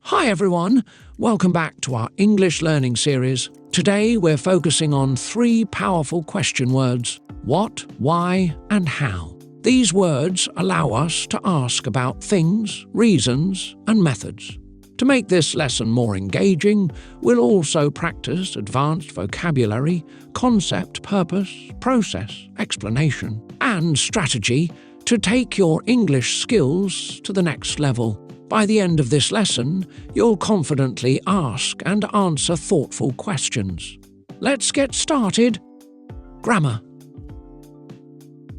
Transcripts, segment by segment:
Hi everyone, welcome back to our English learning series. Today we're focusing on 3 powerful question words: what, why, and how. These words allow us to ask about things, reasons, and methods. To make this lesson more engaging, we'll also practice advanced vocabulary, concept, purpose, process, explanation, and strategy to take your English skills to the next level. By the end of this lesson, you'll confidently ask and answer thoughtful questions. Let's get started. Grammar.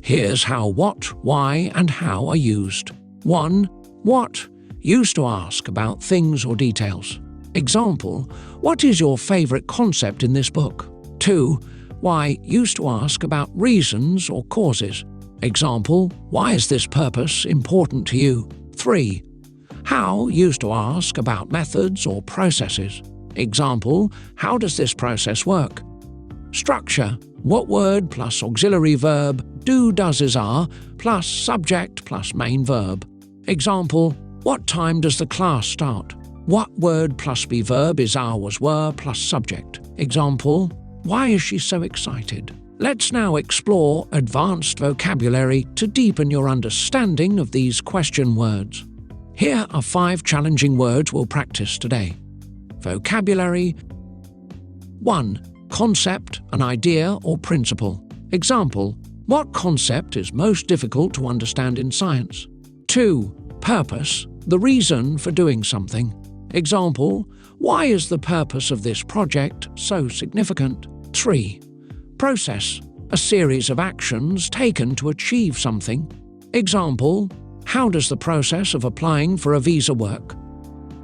Here's how what, why, and how are used. 1. What? Used to ask about things or details. Example, what is your favorite concept in this book? 2. Why? Used to ask about reasons or causes. Example, why is this purpose important to you? 3. How? Used to ask about methods or processes. Example, how does this process work? Structure. What word plus auxiliary verb, do, does, is, are, plus subject plus main verb. Example, what time does the class start? What word plus be verb is, are, was, were, plus subject. Example, why is she so excited? Let's now explore advanced vocabulary to deepen your understanding of these question words. Here are 5 challenging words we'll practice today. Vocabulary. 1. Concept, an idea or principle. Example, what concept is most difficult to understand in science? 2. Purpose, the reason for doing something. Example, why is the purpose of this project so significant? 3. Process, a series of actions taken to achieve something. Example, how does the process of applying for a visa work?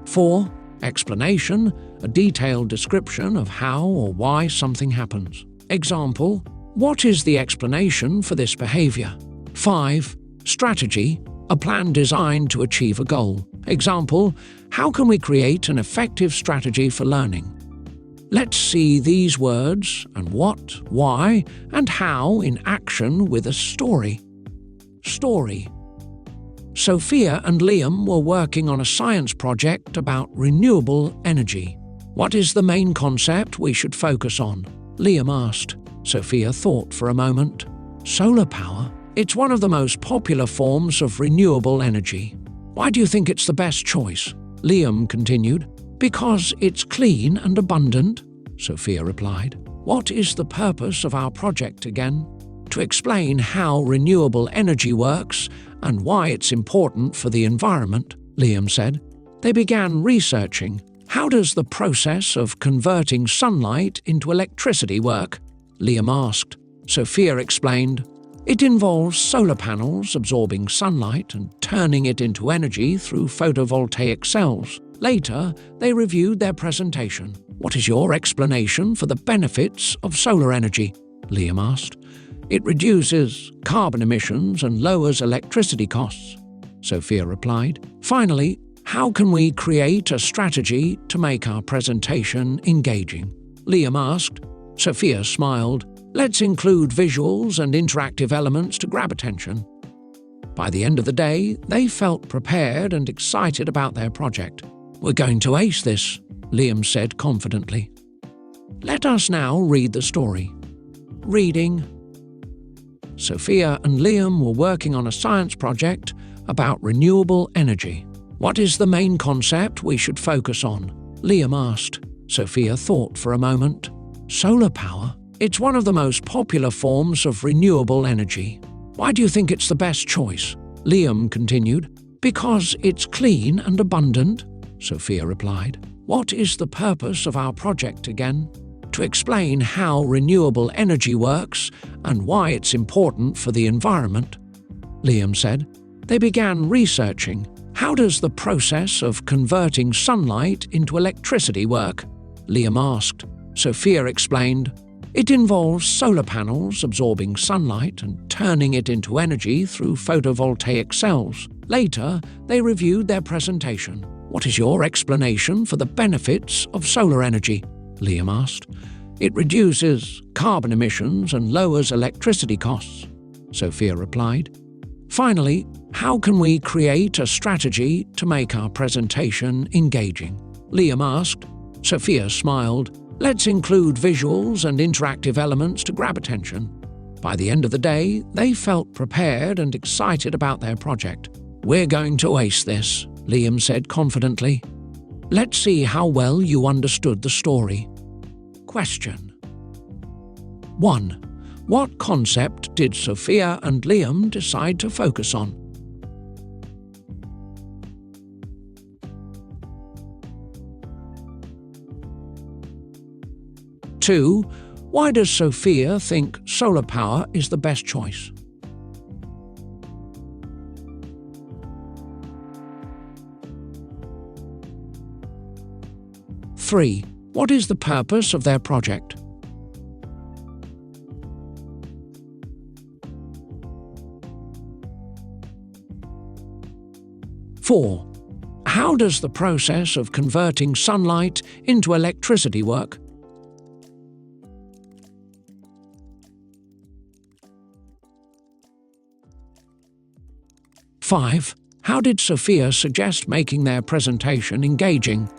4. Explanation, a detailed description of how or why something happens. Example, what is the explanation for this behavior? 5. Strategy, a plan designed to achieve a goal. Example, how can we create an effective strategy for learning? Let's see these words and what, why, and how in action with a story. Story. Sophia and Liam were working on a science project about renewable energy. What is the main concept we should focus on? Liam asked. Sophia thought for a moment. Solar power. It's one of the most popular forms of renewable energy. Why do you think it's the best choice? Liam continued. Because it's clean and abundant, Sophia replied. What is the purpose of our project again? To explain how renewable energy works and why it's important for the environment, Liam said. They began researching. How does the process of converting sunlight into electricity work? Liam asked. Sophia explained. It involves solar panels absorbing sunlight and turning it into energy through photovoltaic cells. Later, they reviewed their presentation. What is your explanation for the benefits of solar energy? Liam asked. It reduces carbon emissions and lowers electricity costs, Sophia replied. Finally, how can we create a strategy to make our presentation engaging? Liam asked. Sophia smiled. Let's include visuals and interactive elements to grab attention. By the end of the day, they felt prepared and excited about their project. We're going to ace this, Liam said confidently. Let us now read the story. Reading. Sophia and Liam were working on a science project about renewable energy. What is the main concept we should focus on? Liam asked. Sophia thought for a moment. Solar power. It's one of the most popular forms of renewable energy. Why do you think it's the best choice? Liam continued. Because it's clean and abundant, Sophia replied. What is the purpose of our project again? To explain how renewable energy works and why it's important for the environment, Liam said. They began researching. How does the process of converting sunlight into electricity work? Liam asked. Sophia explained. It involves solar panels absorbing sunlight and turning it into energy through photovoltaic cells. Later, they reviewed their presentation. What is your explanation for the benefits of solar energy? Liam asked. It reduces carbon emissions and lowers electricity costs, Sophia replied. Finally, how can we create a strategy to make our presentation engaging? Liam asked. Sophia smiled. Let's include visuals and interactive elements to grab attention. By the end of the day, they felt prepared and excited about their project. We're going to ace this, Liam said confidently. Let's see how well you understood the story. Question 1. What concept did Sophia and Liam decide to focus on? 2. Why does Sophia think solar power is the best choice? 3. What is the purpose of their project? 4. How does the process of converting sunlight into electricity work? 5. How did Sophia suggest making their presentation engaging?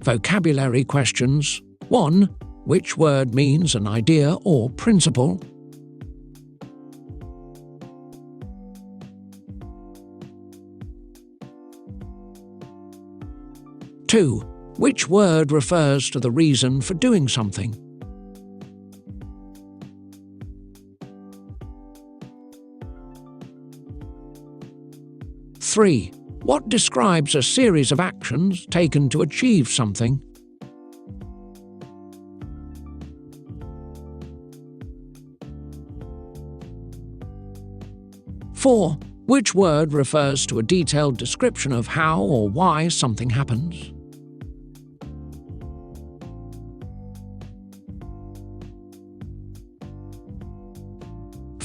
Vocabulary questions. 1. Which word means an idea or principle? 2. Which word refers to the reason for doing something? 3. What describes a series of actions taken to achieve something? 4. Which word refers to a detailed description of how or why something happens?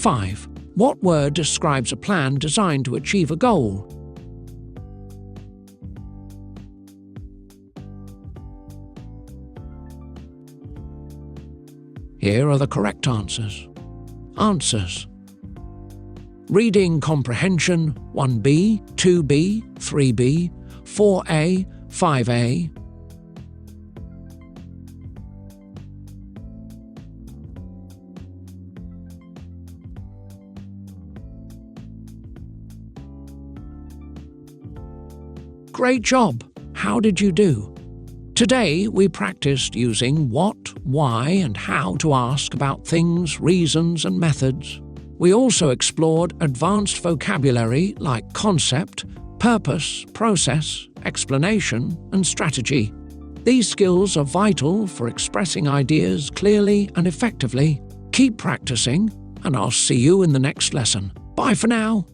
5. What word describes a plan designed to achieve a goal? Here are the correct answers. Answers. Reading comprehension 1B, 2B, 3B, 4A, 5A. Great job! How did you do? Today we practiced using what, why, and how to ask about things, reasons, and methods. We also explored advanced vocabulary like concept, purpose, process, explanation, and strategy. These skills are vital for expressing ideas clearly and effectively. Keep practicing, and I'll see you in the next lesson. Bye for now.